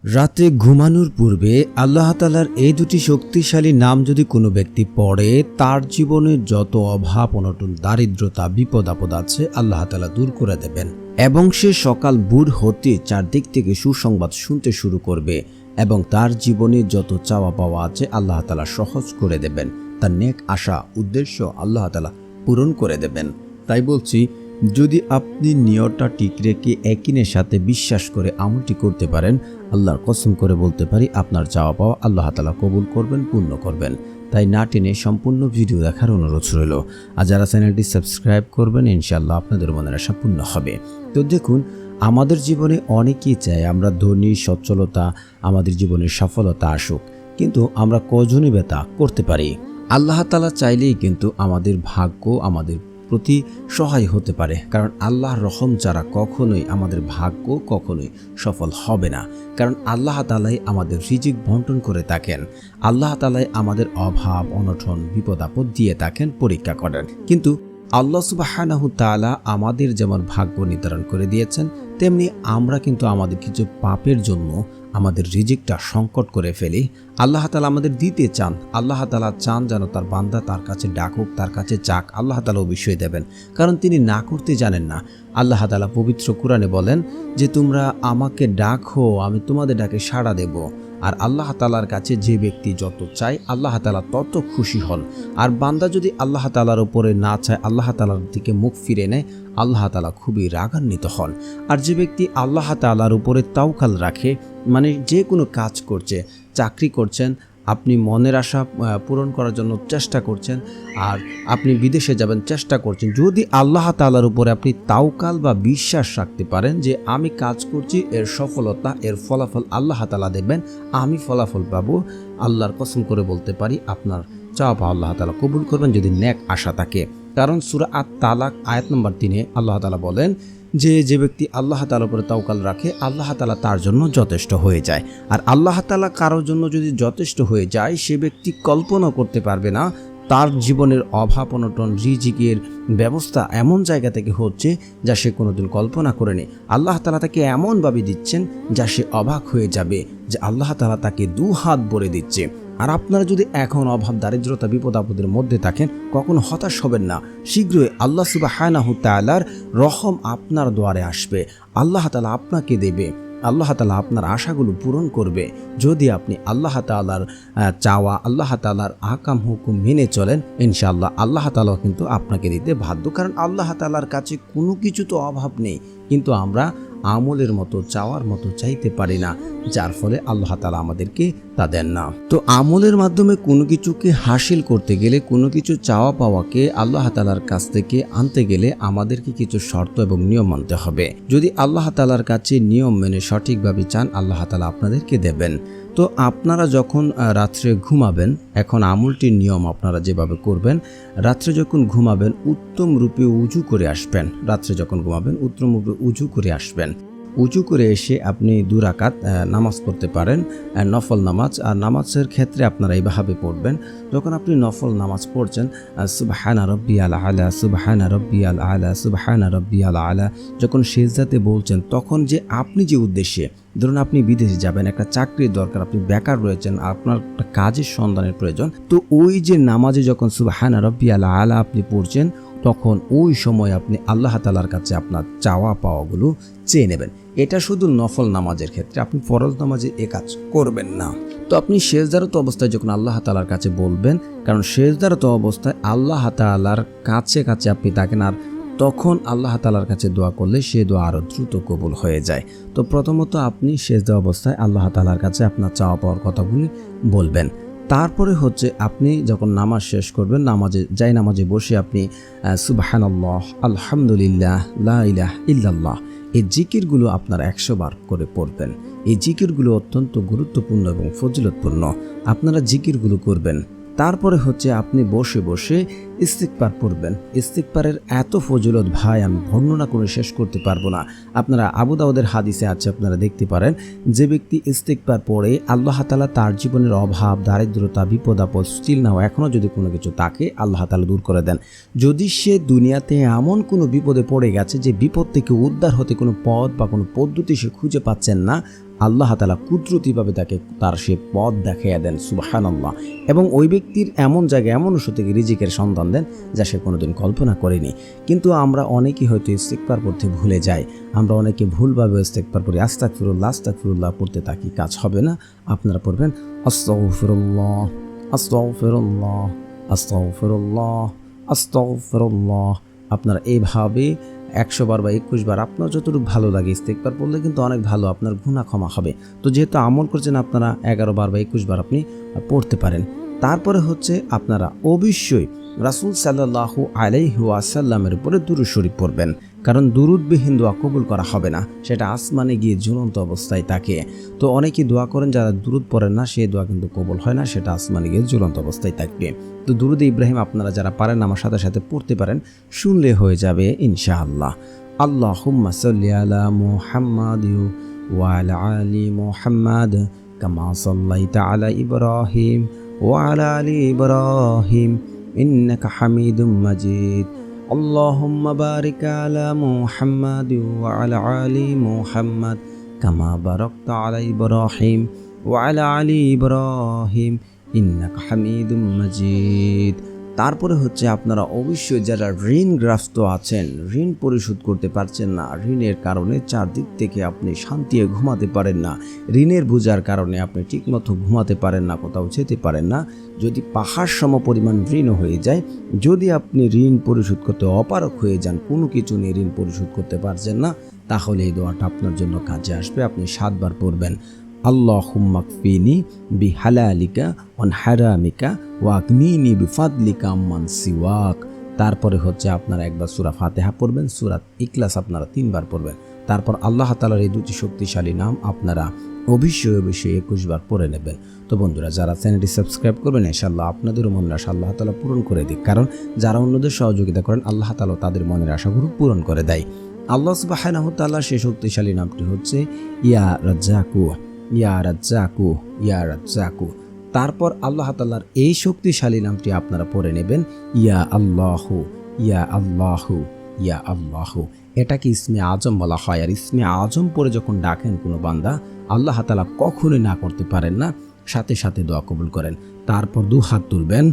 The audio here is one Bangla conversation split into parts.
রাতে ঘুমানোর পূর্বে আল্লাহ তাআলার এই দুটি শক্তিশালী নাম যদি কোনো ব্যক্তি পড়ে, তার জীবনে যত অভাব অনটন দারিদ্রতা বিপদ আপদ আছে আল্লাহ তাআলা দূর করে দেবেন এবং সে সকাল ভোর হতে চারদিক থেকে সুসংবাদ শুনতে শুরু করবে এবং তার জীবনে যত চাওয়া পাওয়া আছে আল্লাহ তাআলা সহজ করে দেবেন। তার নেক আশা উদ্দেশ্য আল্লাহ তাআলা পূরণ করে দেবেন। তাই বলছি, যদি আপনি নিয়তটা ঠিক রেখে একিনের সাথে বিশ্বাস করে আমলটি করতে পারেন, আল্লাহর কসম করে বলতে পারি আপনার চাওয়া পাওয়া আল্লাহ তাআলা কবুল করবেন, পূর্ণ করবেন। তাই না টেনে সম্পূর্ণ ভিডিও দেখার অনুরোধ রইল। আর যারা চ্যানেলটি সাবস্ক্রাইব করবেন, ইনশাআল্লাহ আপনাদের মনের আশা পূর্ণ হবে। তো দেখুন, আমাদের জীবনে অনেকেই চায় আমরা ধনী সচ্ছলতা, আমাদের জীবনে সফলতা আসুক, কিন্তু আমরা কজনই তা করতে পারি? আল্লাহ তাআলা চাইলেই কিন্তু আমাদের ভাগ্য আমাদের প্রতি সহায় হতে পারে, কারণ আল্লাহর রহম ছাড়া কখনোই আমাদের ভাগ্য কখনোই সফল হবে না। কারণ আল্লাহ তাআলাই আমাদের রিজিক বন্টন করে থাকেন, আল্লাহ তাআলাই আমাদের অভাব অনটন বিপদ আপদ দিয়ে থাকেন, পরীক্ষা করেন। কিন্তু আল্লাহ সুবহানাহু তাআলা আমাদের যেমন ভাগ্য নির্ধারণ করে দিয়েছেন, তেমনি আমরা কিন্তু আমাদের কিছু পাপের জন্য আমাদের রিজিকটা সংকট করে ফেলি। আল্লাহ তাআলা আমাদের দিতে চান, আল্লাহ তাআলা চান যেন তার বান্দা তার কাছে ডাকুক, তার কাছে চাক, আল্লাহ তাআলা অবশ্যই দেবেন, কারণ তিনি না করতে জানেন না। আল্লাহ তাআলা পবিত্র কুরআনে বলেন যে, তোমরা আমাকে ডাকো, আমি তোমাদের ডাকে সাড়া দেব। আর আল্লাহ তাআলার কাছে যে ব্যক্তি যত চায় আল্লাহ তাআলা তত খুশি হন। আর বান্দা যদি আল্লাহ তাআলার উপরে না চায়, আল্লাহ তাআলার দিকে মুখ ফিরে নেয়, আল্লাহ তাআলা খুবই রাগান্বিত হন। আর যে ব্যক্তি আল্লাহ তাআলার উপরে তাওয়াক্কুল রাখে, মানে যে কোনো কাজ করছে, চাকরি করছেন, আপনি মনের আশা পূরণ করার জন্য চেষ্টা করছেন, আর আপনি বিদেশে যাবেন চেষ্টা করছেন, যদি আল্লাহ তাআলার উপরে আপনি তাওয়াক্কুল বা বিশ্বাস রাখতে পারেন যে আমি কাজ করছি, এর সফলতা এর ফলাফল আল্লাহ তাআলা দেবেন, আমি ফলাফল পাবো, আল্লাহর কসম করে বলতে পারি আপনার চাওয়া পাওয়া আল্লাহ তাআলা কবুল করবেন, যদি নেক আশা থাকে। কারণ সূরা আত-তালাক আয়াত নম্বর 3 আল্লাহ তাআলা বলেন যে ব্যক্তি আল্লাহ তাআলার উপরে তাওয়াক্কুল রাখে, আল্লাহ তাআলা তার জন্য যথেষ্ট হয়ে যায়। আর আল্লাহ তাআলা কারোর জন্য যদি যথেষ্ট হয়ে যায়, সে ব্যক্তি কল্পনা করতে পারবে না তার জীবনের অভাব অনটন রিজিকের ব্যবস্থা এমন জায়গা থেকে হচ্ছে যা সে কোনোদিন কল্পনা করেনি। আল্লাহ তাআলা তাকে এমনভাবে দিচ্ছেন যা সে অবাক হয়ে যাবে যে আল্লাহ তাআলা তাকে 2 হাত ভরে দিচ্ছে। আর আপনারা যদি এখন অভাব দারিদ্রতা বিপদ আপদের মধ্যে থাকেন, কখনো হতাশ হবেন না। শীঘ্রই আল্লাহ সুবহানাহু তাআলার রহম আপনার দুয়ারে আসবে, আল্লাহ তাআলা আপনাকে দেবে, আল্লাহ তাআলা আপনার আশাগুলো পূরণ করবে। যদি আপনি আল্লাহ তাআলার চাওয়া আল্লাহ তাআলার আহকাম হুকুম মেনে চলেন, ইনশাআল্লাহ আল্লাহ তাআলা কিন্তু আপনাকে দিতে বাধ্য। কারণ আল্লাহ তাআলার কাছে কোনো কিছু তো অভাব নেই, কিন্তু আমরা আমলের মতো চাওয়ার মতো চাইতে পারি না, যার ফলে আল্লাহ তাআলা আমাদেরকে তা দেন না। তো আমলের মাধ্যমে কোনো কিছুকে হাসিল করতে গেলে, কোনো কিছু চাওয়া পাওয়াকে আল্লাহ তাআলার কাছ থেকে আনতে গেলে আমাদেরকে কিছু শর্ত এবং নিয়ম মানতে হবে। যদি আল্লাহ তাআলার কাছে নিয়ম মেনে সঠিকভাবে চান, আল্লাহ তাআলা আপনাদেরকে দেবেন। তো আপনারা যখন রাত্রে ঘুমাবেন, এখন আমলটির নিয়ম আপনারা যেভাবে করবেন, রাত্রে যখন ঘুমাবেন উত্তম রূপে উজু করে আসবেন। রাত্রে যখন ঘুমাবেন উত্তম রূপে উজু করে আসবেন। উজু করে এসে আপনি 2 রাকাত নামাজ পড়তে পারেন, নফল নামাজ। আর নামাজের ক্ষেত্রে আপনারা এইভাবে পড়বেন, যখন আপনি নফল নামাজ পড়ছেন, সুবহানা রাব্বিয়াল আলা সুবহানা রাব্বিয়াল আলা সুবহানা রাব্বিয়াল আলা, যখন সিজদাতে বলছেন, তখন যে আপনি যে উদ্দেশ্যে, ধরুন আপনি বিদেশে যাবেন, একটা চাকরির দরকার, আপনি বেকার রয়েছেন, আপনার একটা কাজের সন্ধানের প্রয়োজন, তো ওই যে নামাজে যখন সুবহানা রাব্বিয়াল আলা আপনি পড়ছেন, তখন ওই সময় আপনি আল্লাহ তাআলার কাছে আপনার চাওয়া পাওয়াগুলো চেয়ে নেবেন। এটা শুধু নফল নামাজের ক্ষেত্রে, আপনি ফরজ নামাজে এ কাজ করবেন না। তো আপনি সেজদারত অবস্থায় যখন আল্লাহ তাআলার কাছে বলবেন, কারণ সেজদারত অবস্থায় আল্লাহ তাআলার কাছে কাছে আপনি থাকেন, আর তখন আল্লাহ তাআলার কাছে দোয়া করলে সে দোয়া আরও দ্রুত কবুল হয়ে যায়। তো প্রথমত আপনি সেজদা অবস্থায় আল্লাহ তাআলার কাছে আপনার চাওয়া পাওয়ার কথাগুলি বলবেন। তারপরে হচ্ছে আপনি যখন নামাজ শেষ করবেন, নামাজে বসে আপনি সুবহানাল্লাহ, আলহামদুলিল্লাহ, লা ইলাহা ইল্লাল্লাহ, এই জিকিরগুলো আপনারা 100 বার করে পড়বেন। এই জিকিরগুলো অত্যন্ত গুরুত্বপূর্ণ এবং ফজিলতপূর্ণ, আপনারা জিকিরগুলো করবেন। তারপরে হচ্ছে আপনি বসে বসে ইস্তিগফার পড়বেন। ইস্তিগফারের এত ফজিলত ভাই আমি বর্ণনা করে শেষ করতে পারবো না। আপনারা আবু দাউদের হাদিসে আছে, আপনারা দেখতে পারেন, যে ব্যক্তি ইস্তিগফার পড়ে আল্লাহ তাআলা তার জীবনের অভাব দারিদ্রতা বিপদ আপদ স্টিল নাও এখনও যদি কোনো কিছু তাকে আল্লাহ তাআলা দূর করে দেন। যদি সে দুনিয়াতে এমন কোনো বিপদে পড়ে গেছে যে বিপদ থেকে উদ্ধার হতে কোনো পথ বা কোনো পদ্ধতি সে খুঁজে পাচ্ছেন না, আল্লাহ তাআলা কুদরতিভাবে তার সে পথ দেখাইয়া দেন, সুবহানাল্লাহ। এবং ওই ব্যক্তির এমন জায়গায় এমন উৎস থেকে রিজিকের সন্ধান দেন যা সে কোনোদিন কল্পনা করেনি। কিন্তু আমরা অনেকেই হয়তো ইস্তিগফার পড়তে ভুলে যাই, আমরা অনেকে ভুলভাবে ইস্তিগফার করি, আস্তাগফিরুল্লাহ পড়তে থাকি, কাজ হবে না। আপনারা পড়বেন আস্তাগফিরুল্লাহ, আস্তাগফিরুল্লাহ, আস্তাগফিরুল্লাহ, আস্তাগফিরুল্লাহ। আপনারা এইভাবে 100 বার বা 21 বার আপনার যতটুকু ভালো লাগে ইস্তিগফার পড়লে কিন্তু অনেক ভালো, আপনার গুনাহ ক্ষমা হবে। তো যেহেতু আমল করছেন আপনারা 11 বার বা 21 বার আপনি পড়তে পারেন। তারপরে হচ্ছে আপনারা অবশ্যই রাসূল সাল্লাল্লাহু আলাইহি ওয়াসাল্লামের উপরে দুরূদ শরীফ পড়বেন, কারণ দুরূদবিহীন দোয়া কবুল করা হবে না, সেটা আসমানে গিয়ে ঝুলন্ত অবস্থায় থাকে। তো অনেকেই দোয়া করেন যারা দুরূদ পড়েন না, সেই দোয়া কিন্তু কবুল হয় না, সেটা আসমানে গিয়ে ঝুলন্ত অবস্থায় থাকবে। তো দুরূদ ইব্রাহিম আপনারা যারা পারেন আমার সাথে সাথে পড়তে পারেন, শুনলে হয়ে যাবে ইনশাআল্লাহ। আল্লাহুম্মা সাল্লি আলা মুহাম্মাদ ওয়া আলা আলি মুহাম্মাদ কামা সাল্লাইতা আলা ইব্রাহিম ওয়া আলা আলি ইব্রাহিম ইন্নাকা হামিদুম মাজিদ। আল্লাহুম্মা বারিক আলা মুহাম্মাদ ওয়া আলা আলি মুহাম্মাদ কামা বারাকতা আলা ইব্রাহিম ওয়া আলা আলি ইব্রাহিম ইন্নাকা হামিদুম মাজিদ। তারপরে হচ্ছে আপনারা অবশ্যই যারা ঋণগ্রস্ত আছেন, ঋণ পরিশোধ করতে পারছেন না, ঋণের কারণে চারদিক থেকে আপনি শান্তিতে ঘুমাতে পারেন না, ঋণের বোঝার কারণে আপনি ঠিকমতো ঘুমাতে পারেন না, কোথাও যেতে পারেন না, যদি পাহাড় সম পরিমাণ ঋণ হয়ে যায়, যদি আপনি ঋণ পরিশোধ করতে অপারগ হয়ে যান, কোনো কিছু নিয়ে ঋণ পরিশোধ করতে পারছেন না, তাহলে এই দোয়াটা আপনার জন্য কাজে আসবে। আপনি 7 বার পড়বেন, আল্লাহুম্মা কফিনি বিহালালিকা ওয়ান হারামিকা ওয়াগনিনি বিফাদলিকা আম্মান সিওয়াক। তারপরে হচ্ছে আপনারা একবার সূরা ফাতিহা পড়বেন, সূরা ইখলাস আপনারা 3 বার পড়বেন। তারপর আল্লাহ তাআলার এই দুটি শক্তিশালী নাম আপনারা অবশ্যই 21 বার পড়ে নেবেন। তো বন্ধুরা, যারা চ্যানেলটি সাবস্ক্রাইব করবেন, ইনশাআল্লাহ আপনাদেরও মনের আশা আল্লাহ তাআলা পূরণ করে দিক, কারণ যারা অন্যদের সহযোগিতা করেন আল্লাহ তাআলা তাদের মনের আশাগুলো পূরণ করে দেয়। আল্লাহ সুবহানাহু ওয়া তাআলা সেই শক্তিশালী নামটি হচ্ছে ইয়া রাজ্জাকু, ইয়া রাজ্জাকু, ইয়া রাজ্জাকু। তারপর আল্লাহ তাআলার এই শক্তিশালী নামটি আপনারা পড়ে নেবেন, ইয়া আল্লাহু, ইয়া আল্লাহু, ইয়া আল্লাহু। এটাকে ইসমে আজম বলা হয়। আর ইসমে আজম পড়ে যখন ডাকেন কোনো বান্দা, আল্লাহ তাআলা কখনোই না করতে পারেন না, সাথে সাথে দোয়া কবুল করেন। তারপর 2 হাত তুলবেন,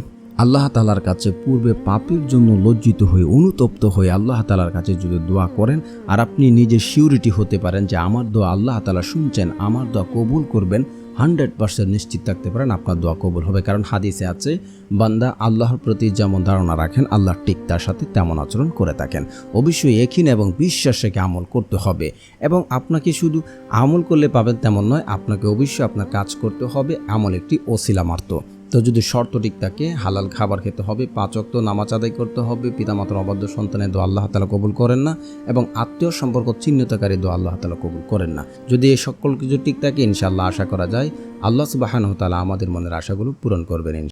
আল্লাহ তাআলার কাছে পূর্বে পাপের জন্য লজ্জিত হয়ে অনুতপ্ত হয়ে আল্লাহ তাআলার কাছে যদি দোয়া করেন, আর আপনি নিজে সিউরিটি হতে পারেন যে আমার দোয়া আল্লাহ তাআলা শুনছেন, আমার দোয়া কবুল করবেন, 100% নিশ্চিত থাকতে পারেন আপনার দোয়া কবুল হবে। কারণ হাদিসে আছে, বান্দা আল্লাহর প্রতি যেমন ধারণা রাখেন আল্লাহ ঠিক তার সাথে তেমন আচরণ করে থাকেন। অবশ্যই ইয়াকিন এবং বিশ্বাস রেখে আমল করতে হবে। এবং আপনাকে শুধু আমল করলে পাবেন তেমন নয়, আপনাকে অবশ্যই আপনার কাজ করতে হবে, আমল একটি ওসিলা মাত্র। তো যদি শর্ত ঠিক থাকে, হালাল খাবার খেতে হবে, 5 ওয়াক্ত নামাজ আদায় করতে হবে, পিতামাতার অবাধ্য সন্তানের দোয়া আল্লাহ তাআলা কবুল করেন না, এবং আত্মীয় সম্পর্ক চিহ্নিতকারী দোয়া আল্লাহ তাআলা কবুল করেন না। যদি এই সকল কিছু ঠিক থাকে, ইনশাআল্লাহ আশা করা যায় আল্লাহ সুবহানাহু ওয়া তাআলা আমাদের মনের আশাগুলো পূরণ করবেন।